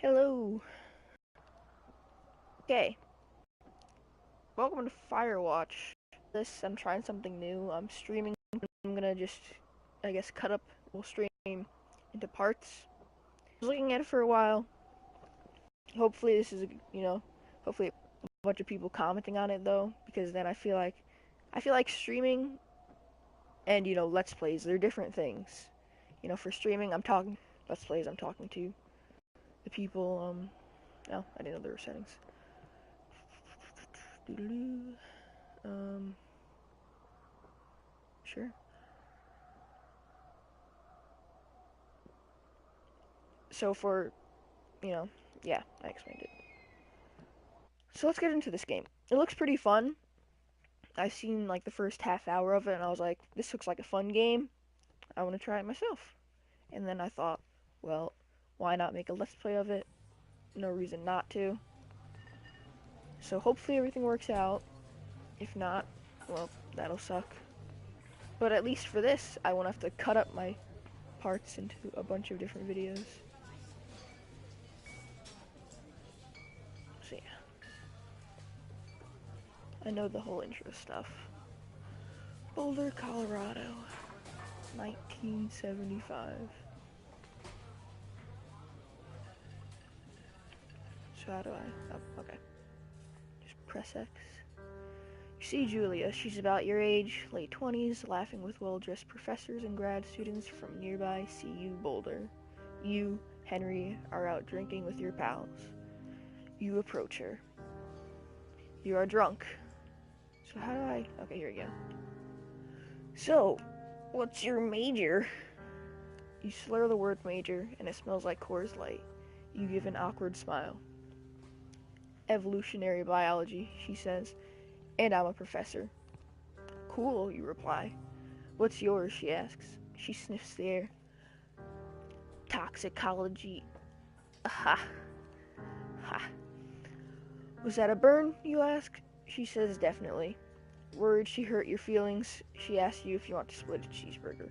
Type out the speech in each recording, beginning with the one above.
Hello. Okay. Welcome to Firewatch. I'm trying something new. I'm streaming. I'm gonna just, I guess, cut up the whole stream into parts. I was looking at it for a while. Hopefully this is, hopefully a bunch of people commenting on it though, because then I feel like streaming and, Let's Plays, they're different things. For streaming, Let's Plays, I'm talking to the people, oh, I didn't know there were settings. Um, sure. So yeah, I explained it. So let's get into this game. It looks pretty fun. I've seen like the first half hour of it and I was like, this looks like a fun game. I want to try it myself. And then I thought, well, why not make a let's play of it? No reason not to. So hopefully everything works out. If not, well, that'll suck. But at least for this, I won't have to cut up my parts into a bunch of different videos. So yeah. I know the whole intro stuff. Boulder, Colorado, 1975. So how do I? Oh, okay. Just press X. You see Julia. She's about your age, late 20s, laughing with well-dressed professors and grad students from nearby CU Boulder. You, Henry, are out drinking with your pals. You approach her. You are drunk. So how do I? Okay, here we go. So, what's your major? You slur the word major, and it smells like Coors Light. You give an awkward smile. Evolutionary biology, she says, and I'm a professor. Cool, you reply. What's yours, she asks. She sniffs the air. Toxicology. Aha. Ha. Was that a burn, you ask? She says definitely. Worried she hurt your feelings, she asks you if you want to split a cheeseburger.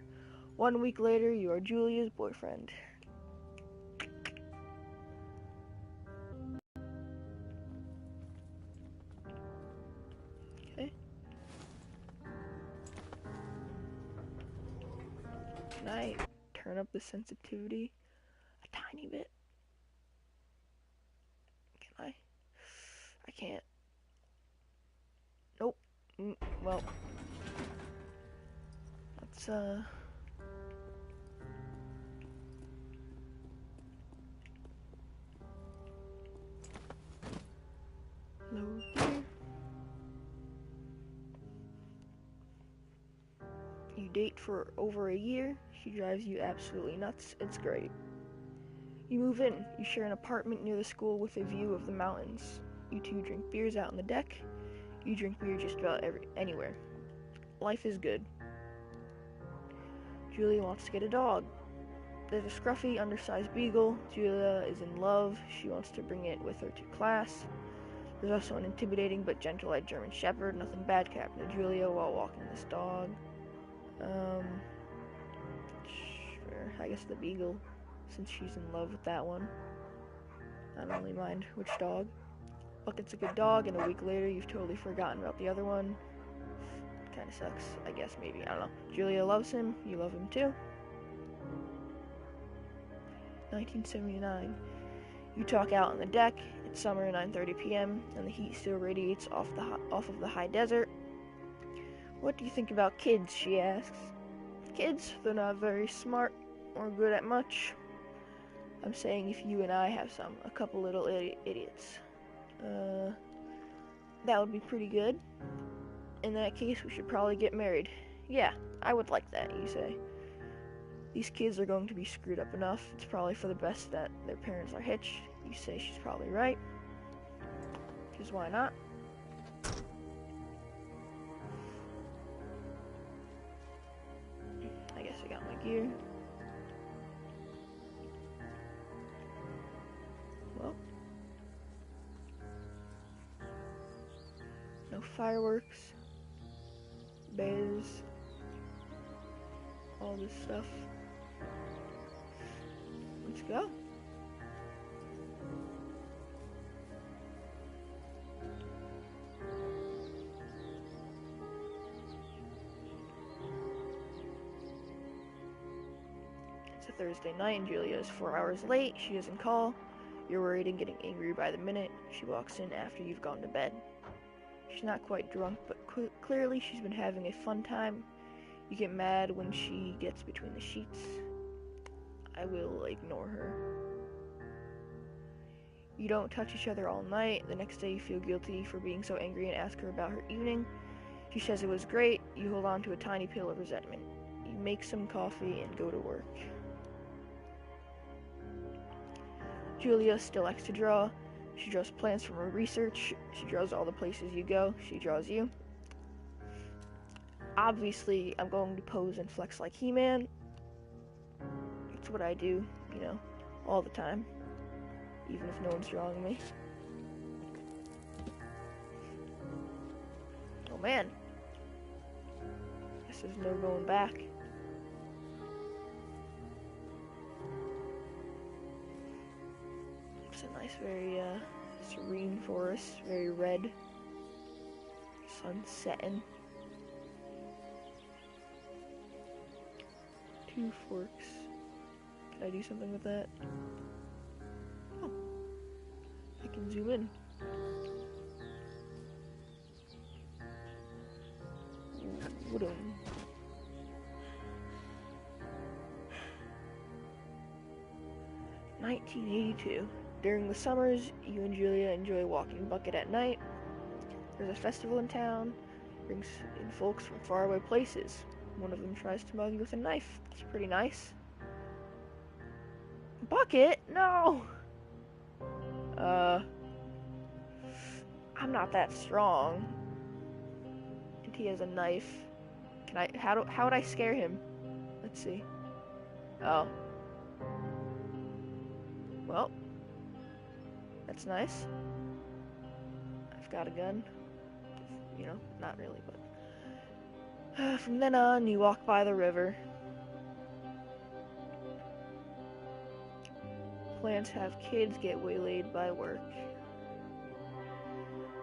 1 week later, you are Julia's boyfriend. Okay. Can I turn up the sensitivity a tiny bit? Can I? I can't. Nope. Well, let's load here. You date for over a year. She drives you absolutely nuts. It's great. You move in. You share an apartment near the school with a view of the mountains. You two drink beers out on the deck. You drink beer just about anywhere. Life is good. Julia wants to get a dog. There's a scruffy, undersized beagle. Julia is in love. She wants to bring it with her to class. There's also an intimidating but gentle-eyed German shepherd. Nothing bad can happen to Julia while walking this dog. Sure, I guess the beagle, since she's in love with that one. I don't really mind which dog. Bucket's a good dog, and a week later you've totally forgotten about the other one. Kinda sucks, I guess, maybe, I don't know. Julia loves him, you love him too. 1979. You talk out on the deck. It's summer, 9:30 p.m., and the heat still radiates off of the high desert. What do you think about kids, she asks. Kids, they're not very smart or good at much. I'm saying if you and I have a couple little idiots. That would be pretty good. In that case, we should probably get married. Yeah, I would like that, you say. These kids are going to be screwed up enough. It's probably for the best that their parents are hitched. You say she's probably right. Because why not? I guess I got my gear. Well. No fireworks. Bears. All this stuff. Let's go. a Thursday night and Julia is 4 hours late. She doesn't call. You're worried and getting angry by the minute. She walks in after you've gone to bed. She's not quite drunk, but clearly she's been having a fun time. You get mad when she gets between the sheets. I will ignore her. You don't touch each other all night. The next day you feel guilty for being so angry and ask her about her evening. She says it was great. You hold on to a tiny pill of resentment. You make some coffee and go to work. Julia still likes to draw. She draws plans from her research. She draws all the places you go. She draws you. Obviously, I'm going to pose and flex like He-Man. It's what I do, all the time. Even if no one's drawing me. Oh man. Guess there's no going back. It's a nice, very serene forest, very red. Sun setting. 2 forks. Can I do something with that? Oh. I can zoom in. Wooden. (1982). During the summers, you and Julia enjoy walking Bucket at night. There's a festival in town. Brings in folks from faraway places. One of them tries to mug you with a knife. It's pretty nice. Bucket? No! I'm not that strong. And he has a knife. How would I scare him? Let's see. Oh. Well. That's nice. I've got a gun. Not really, but... From then on, you walk by the river. Plans to have kids get waylaid by work.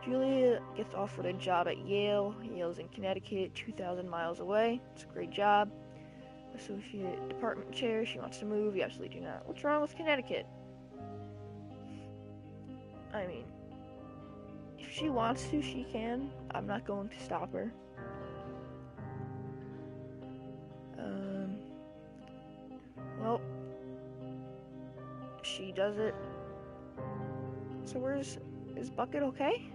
Julia gets offered a job at Yale. Yale's in Connecticut, 2,000 miles away. It's a great job. Associate department chair. She wants to move. You absolutely do not. What's wrong with Connecticut? I mean, if she wants to, she can. I'm not going to stop her. Well, she does it. So is Bucket okay?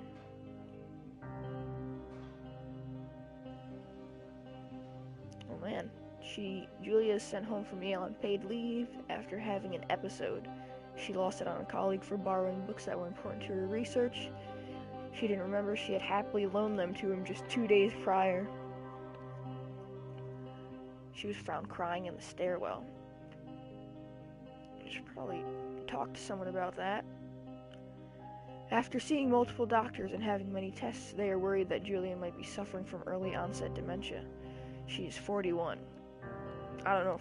Oh man, Julia is sent home from Yale on paid leave after having an episode. She lost it on a colleague for borrowing books that were important to her research. She didn't remember she had happily loaned them to him just 2 days prior. She was found crying in the stairwell. I should probably talk to someone about that. After seeing multiple doctors and having many tests, they are worried that Julia might be suffering from early onset dementia. She is 41. I don't know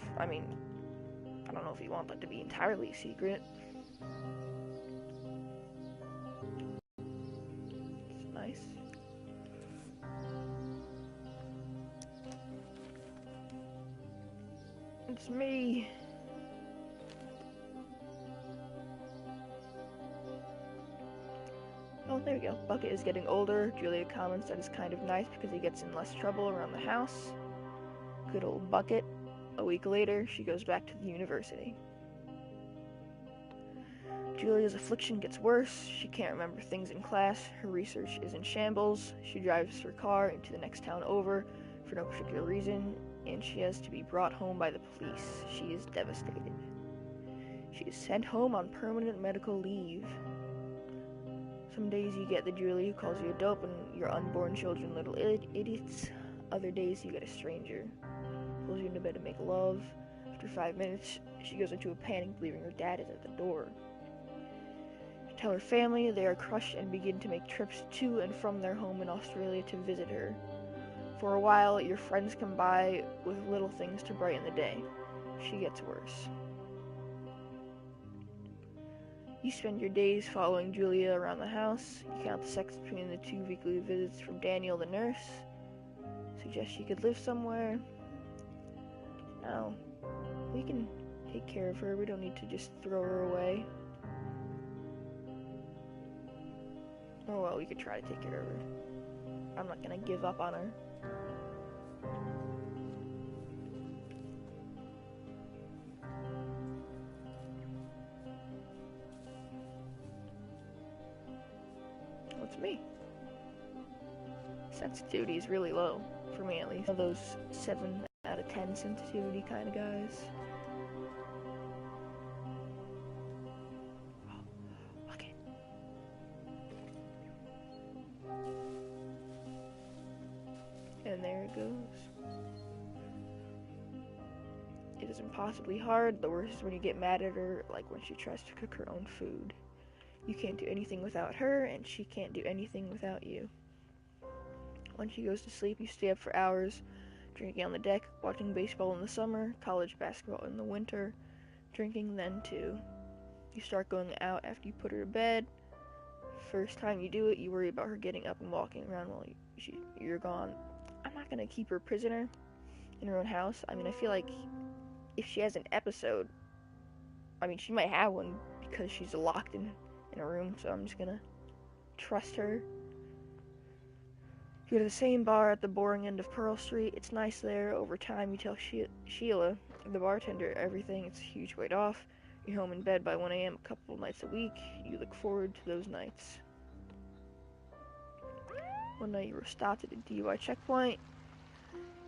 if you want that to be entirely secret. It's nice. It's me. Oh, there we go. Bucket is getting older. Julia comments that it's kind of nice because he gets in less trouble around the house. Good old Bucket. A week later, she goes back to the university. Julia's affliction gets worse. She can't remember things in class. Her research is in shambles. She drives her car into the next town over for no particular reason, and she has to be brought home by the police. She is devastated. She is sent home on permanent medical leave. Some days you get the Julie who calls you a dope and your unborn children little idiots. Other days you get a stranger. Pulls you into bed to make love. After 5 minutes, she goes into a panic, believing her dad is at the door. To tell her family, they are crushed and begin to make trips to and from their home in Australia to visit her. For a while, your friends come by with little things to brighten the day. She gets worse. You spend your days following Julia around the house. You count the seconds between the 2 weekly visits from Daniel the nurse. Suggest she could live somewhere. No. We can take care of her. We don't need to just throw her away. Oh well, we could try to take care of her. I'm not gonna give up on her. What's me? Sensitivity is really low, for me at least. One of those 7 out of 10 sensitivity kind of guys. Okay. And there it goes. It is impossibly hard. The worst is when you get mad at her, like when she tries to cook her own food. You can't do anything without her, and she can't do anything without you. When she goes to sleep, you stay up for hours, drinking on the deck, watching baseball in the summer, college basketball in the winter, drinking then too. You start going out after you put her to bed. First time you do it, you worry about her getting up and walking around while you're gone. I'm not gonna keep her prisoner in her own house. I mean, I feel like if she has an episode, I mean, she might have one because she's locked in a room, so I'm just gonna trust her. You go to the same bar at the boring end of Pearl Street. It's nice there. Over time, you tell Sheila, the bartender, everything. It's a huge weight off. You're home in bed by 1 a.m. a couple nights a week. You look forward to those nights. One night you were stopped at a DUI checkpoint.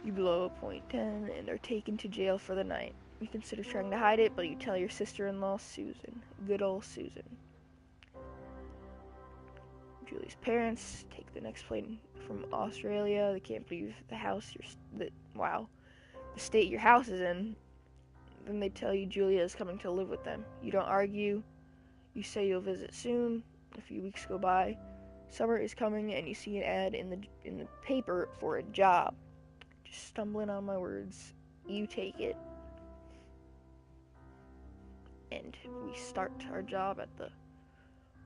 You blow a .10 and are taken to jail for the night. You consider trying to hide it, but you tell your sister-in-law, Susan. Good old Susan. Julie's parents take the next plane from Australia. They can't believe the state your house is in. Then they tell you Julia is coming to live with them. You don't argue. You say you'll visit soon. A few weeks go by. Summer is coming, and you see an ad in the paper for a job. Just stumbling on my words. You take it. And we start our job at the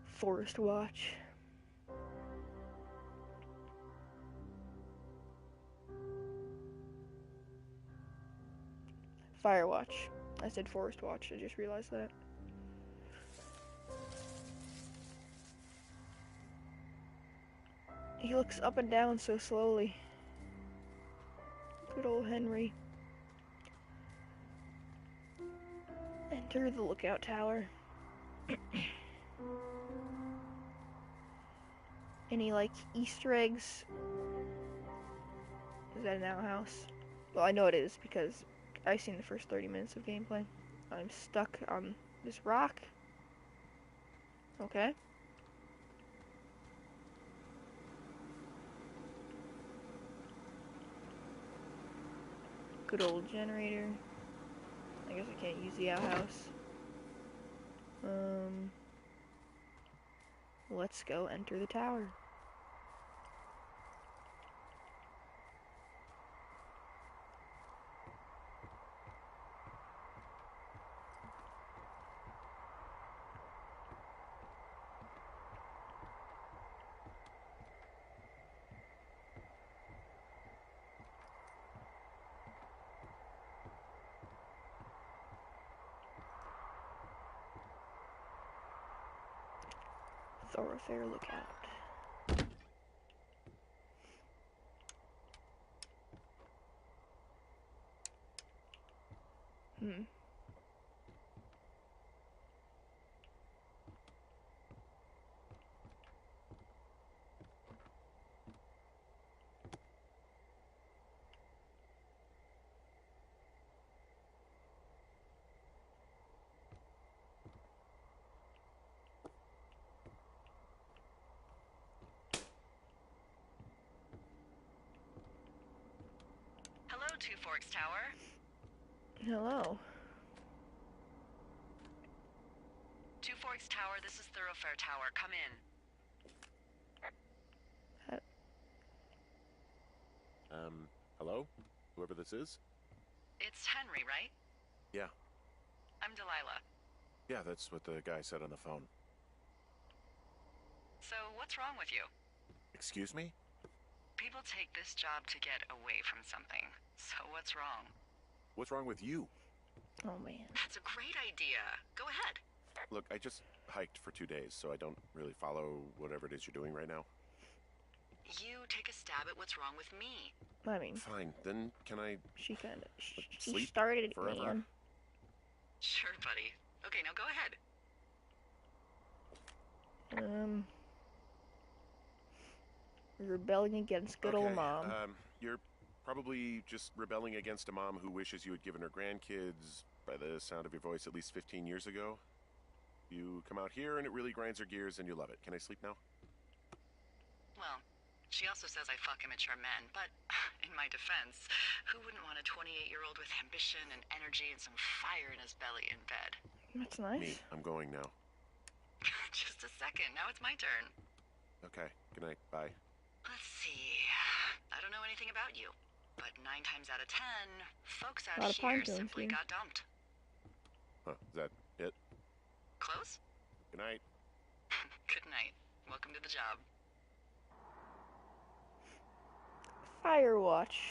Forest Watch. Firewatch. I said Forest Watch, I just realized that. He looks up and down so slowly. Good old Henry. Enter the lookout tower. Any, like, Easter eggs? Is that an outhouse? Well, I know it is because I've seen the first 30 minutes of gameplay. I'm stuck on this rock. Okay. Good old generator. I guess I can't use the outhouse. Let's go enter the tower. Thoroughfare lookout. Hello, Two Forks Tower. Hello. Two Forks Tower, this is Thoroughfare Tower. Come in. Hello? Whoever this is? It's Henry, right? Yeah. I'm Delilah. Yeah, that's what the guy said on the phone. So, what's wrong with you? Excuse me? People take this job to get away from something. So, what's wrong? What's wrong with you? Oh man. That's a great idea. Go ahead. Look, I just hiked for 2 days, so I don't really follow whatever it is you're doing right now. You take a stab at what's wrong with me. I mean, Fine, then can I she kind of she sleep started it, forever? man. Sure, buddy. Okay, now go ahead. Rebelling against good old Okay, mom. you're probably just rebelling against a mom who wishes you had given her grandkids, by the sound of your voice, at least 15 years ago. You come out here and it really grinds her gears and you love it. Can I sleep now? Well, she also says I fuck immature men, but in my defense, who wouldn't want a 28-year-old with ambition and energy and some fire in his belly in bed? That's Me, nice. I'm going now. Just a second, now it's my turn. Okay, good night, bye. Let's see. I don't know anything about you, but 9 times out of 10, folks A out lot of pine here cones simply here. got dumped. Huh, is that it? Close? Good night. Good night. Welcome to the job. Firewatch.